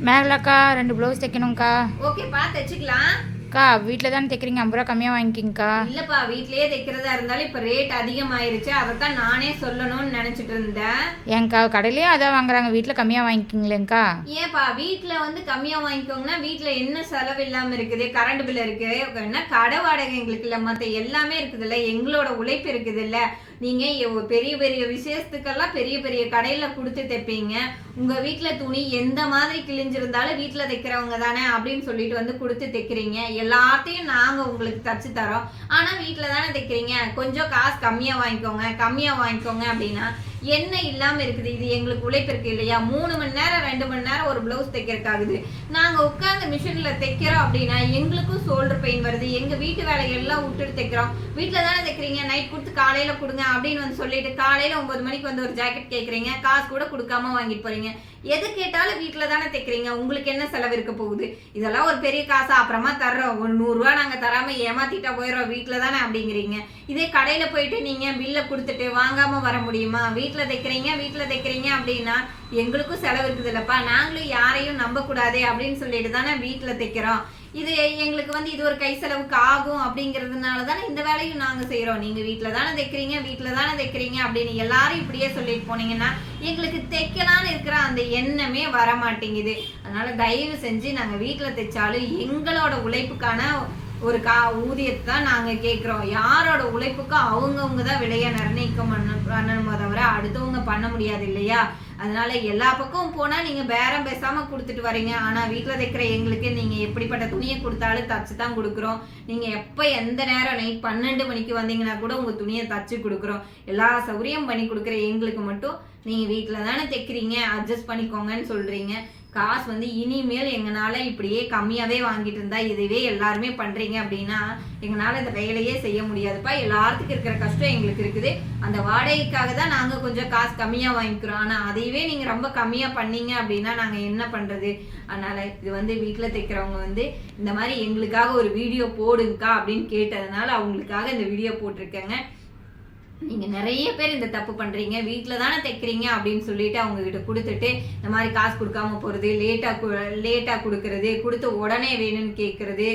மேகலாக்கா 2 blouse தைக்கணும்க்கா. ஓகேப்பா, தைச்சிக்கலாம். அக்கா வீட்டில் தானே தைக்கிறீங்க, 50 ரூபா கம்மியாக வாங்கிக்கிங்கக்கா. இல்லப்பா, வீட்லயே தைக்கிறதா இருந்தாலும் இப்ப ரேட் அதிகமாயிருச்சு. அதைத்தான் நானே சொல்லணும்னு நினைச்சிட்டு இருந்தேன். ஏங்க்கா கடையிலேயே அதான் வாங்குறாங்க, வீட்டில் கம்மியாக வாங்கிக்கிங்களேங்க்கா. ஏன்பா வீட்டுல கம்மியா வாங்கிக்கோங்கன்னா, வீட்டுல என்ன செலவு இல்லாம இருக்குது? கரண்ட் பில் இருக்கு, என்ன கடை வாடகை எங்களுக்கு இல்ல, மத்த எல்லாமே இருக்குது இல்ல, எங்களோட உழைப்பு இருக்குது இல்ல. நீங்க பெரிய பெரிய விசேஷத்துக்கெல்லாம் பெரிய பெரிய கடையில கொடுத்து தைப்பீங்க. உங்க வீட்டுல துணி எந்த மாதிரி கிழிஞ்சிருந்தாலும் வீட்டுல தைக்கிறவங்க தானே அப்படின்னு சொல்லிட்டு கொடுத்து தைக்கிறீங்க. எல்லாத்தையும் நாங்க உங்களுக்கு தச்சு தரோம். ஆனா வீட்டுல தானே தைக்கிறீங்க, கொஞ்சம் காசு கம்மியா வாங்கிக்கோங்க அப்படின்னா என்ன இல்லாம இருக்குது? இது எங்களுக்கு உழைப்பு இருக்கு இல்லையா? 3 மணி நேரம் 2 மணி நேரம் ஒரு பிளவுஸ் தைக்கிறதுக்காகுது. நாங்க உட்கார்ந்து மிஷின்ல தைக்கிறோம் அப்படின்னா எங்களுக்கும் ஷோல்டர் பெயின் வருது. எங்க வீட்டு வேலையெல்லாம் விட்டுட்டு தைக்கிறோம். வீட்டுல தானே தைக்கிறீங்க, நைட் கொடுத்து காலையில கொடுங்க அப்படின்னு சொல்லிட்டு காலையில 9 மணிக்கு ஒரு ஜாக்கெட் கேட்குறீங்க, காசு கூட கொடுக்காம வாங்கிட்டு போறீங்க. எது கேட்டாலும் வீட்டுல தானே தைக்கிறீங்க, உங்களுக்கு என்ன செலவு இருக்க போகுது? இதெல்லாம் ஒரு பெரிய காசா? அப்புறமா தர்றோம், ஒரு 100 ரூபா நாங்க தராம ஏமாத்திட்டா போயிடுறோம், வீட்டுல தானே அப்படிங்கிறீங்க. இதே கடையில போயிட்டு நீங்க பில்ல கொடுத்துட்டு வாங்காம வர முடியுமா? வீட்டுல தைக்கிறீங்க அப்படின்னா எங்களுக்கும் செலவு இருக்குது இல்லப்பா. நாங்களும் யாரையும் நம்ப கூடாது அப்படின்னு சொல்லிட்டு தானே வீட்டுல தைக்கிறோம். இது எங்களுக்கு இது ஒரு கை செலவுக்கு ஆகும் அப்படிங்கிறதுனால தானே இந்த வேலையும் நாங்க செய்யறோம். நீங்க வீட்டுல தானே தைக்கிறீங்க அப்படின்னு எல்லாரும் இப்படியே சொல்லிட்டு போனீங்கன்னா எங்களுக்கு தைக்கலான்னு இருக்கிற அந்த எண்ணமே வர மாட்டேங்குது. அதனால தயவு செஞ்சு நாங்க வீட்டுல தைச்சாலும் எங்களோட உழைப்புக்கான ஒரு ஊதியத்தை தான் நாங்க கேட்கிறோம். யாரோட உழைப்புக்கும் அவங்கவுங்க தான் விலையை நிர்ணயிக்க பண்ணணுமோ தவிர அடுத்தவங்க பண்ண முடியாது இல்லையா? அதனால எல்லா பக்கமும் போனா நீங்க பேரம் பேசாம கொடுத்துட்டு வரீங்க. ஆனா வீட்டுல தைக்கிற எங்களுக்கு நீங்க எப்படிப்பட்ட துணியை கொடுத்தாலும் தச்சு தான் கொடுக்குறோம். நீங்க எப்ப எந்த நேரம் நைட் 12 மணிக்கு வந்தீங்கன்னா கூட உங்க துணியை தச்சு கொடுக்குறோம். எல்லா சௌகரியம் பண்ணி கொடுக்குற எங்களுக்கு மட்டும் நீங்க வீட்டுல தானே தைக்கிறீங்க, அட்ஜஸ்ட் பண்ணிக்கோங்கன்னு சொல்றீங்க. காசு இனிமேல் எங்களால இப்படியே கம்மியாவே வாங்கிட்டு இருந்தா இதுவே எல்லாருமே பண்றீங்க அப்படின்னா எங்களால இந்த வேலையே செய்ய முடியாதுப்பா. எல்லாத்துக்கும் இருக்கிற கஷ்டம் எங்களுக்கு இருக்குது. அந்த வாடகைக்காக தான் நாங்க கொஞ்சம் காசு கம்மியா வாங்கிக்கிறோம். ஆனா அதையவே நீங்க ரொம்ப கம்மியா பண்ணீங்க அப்படின்னா நாங்க என்ன பண்றது? அதனால இது வீட்டுல தைக்கிறவங்க இந்த மாதிரி எங்களுக்காக ஒரு வீடியோ போடுங்கக்கா அப்படின்னு கேட்டதுனால அவங்களுக்காக இந்த வீடியோ போட்டிருக்கேங்க. நீங்க நிறைய பேர் இந்த தப்பு பண்றீங்க. வீட்டுல தானே தைக்கிறீங்க அப்படின்னு சொல்லிட்டு அவங்க கிட்ட கொடுத்துட்டு இந்த மாதிரி காசு கொடுக்காம போறது, லேட்டா கொடுக்கறது, கொடுத்து உடனே வேணும்னு கேட்கறது,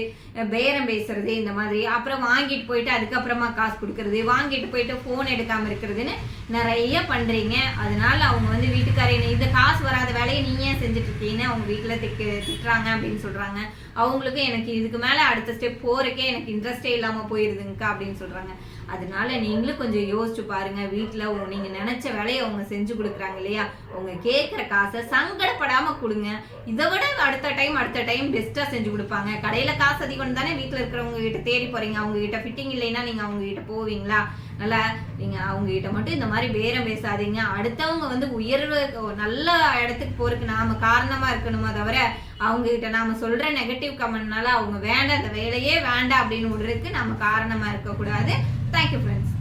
பேரம் பேசுறது, இந்த மாதிரி அப்புறம் வாங்கிட்டு போயிட்டு அதுக்கப்புறமா காசு கொடுக்கறது, வாங்கிட்டு போயிட்டு போன் எடுக்காம இருக்கிறதுன்னு நிறைய பண்றீங்க. அதனால அவங்க வீட்டுக்காரங்க இந்த காசு வராத வேலையை நீங்க ஏன் செஞ்சுட்டு இருக்கீங்கன்னு அவங்க வீட்டுல திட்டுறாங்க அப்படின்னு சொல்றாங்க. அவங்களுக்கு எனக்கு இதுக்கு மேல அடுத்த ஸ்டெப் போறக்கே எனக்கு இன்ட்ரெஸ்டே இல்லாம போயிருதுங்கக்கா அப்படின்னு சொல்றாங்க. அதனால நீங்களும் கொஞ்சம் யோசிச்சு பாருங்க. வீட்டுல நீங்க நினைச்ச வேலையை அவங்க செஞ்சு கொடுக்குறாங்க இல்லையா? அவங்க கேட்கிற காசை சங்கடப்படாம கொடுங்க. இதை விட அடுத்த டைம் பெஸ்டா செஞ்சு கொடுப்பாங்க. கடையில காசு அதிகம் தானே வீட்டுல இருக்கிறவங்க கிட்ட தேடி போறீங்க. அவங்க கிட்ட ஃபிட்டிங் இல்லைன்னா நீங்க அவங்க கிட்ட போவீங்களா? நல்லா நீங்க அவங்க கிட்ட மட்டும் இந்த மாதிரி பேரம் பேசாதீங்க. அடுத்தவங்க உயர்வு நல்ல இடத்துக்கு போறதுக்கு நாம காரணமா இருக்கணுமா தவிர அவங்க கிட்ட நாம சொல்ற நெகட்டிவ் கமெண்ட்னால அவங்க வேண்டாம், இந்த வேலையே வேண்டாம் அப்படின்னு விடுறதுக்கு நாம காரணமா இருக்கக்கூடாது. Thank you friends.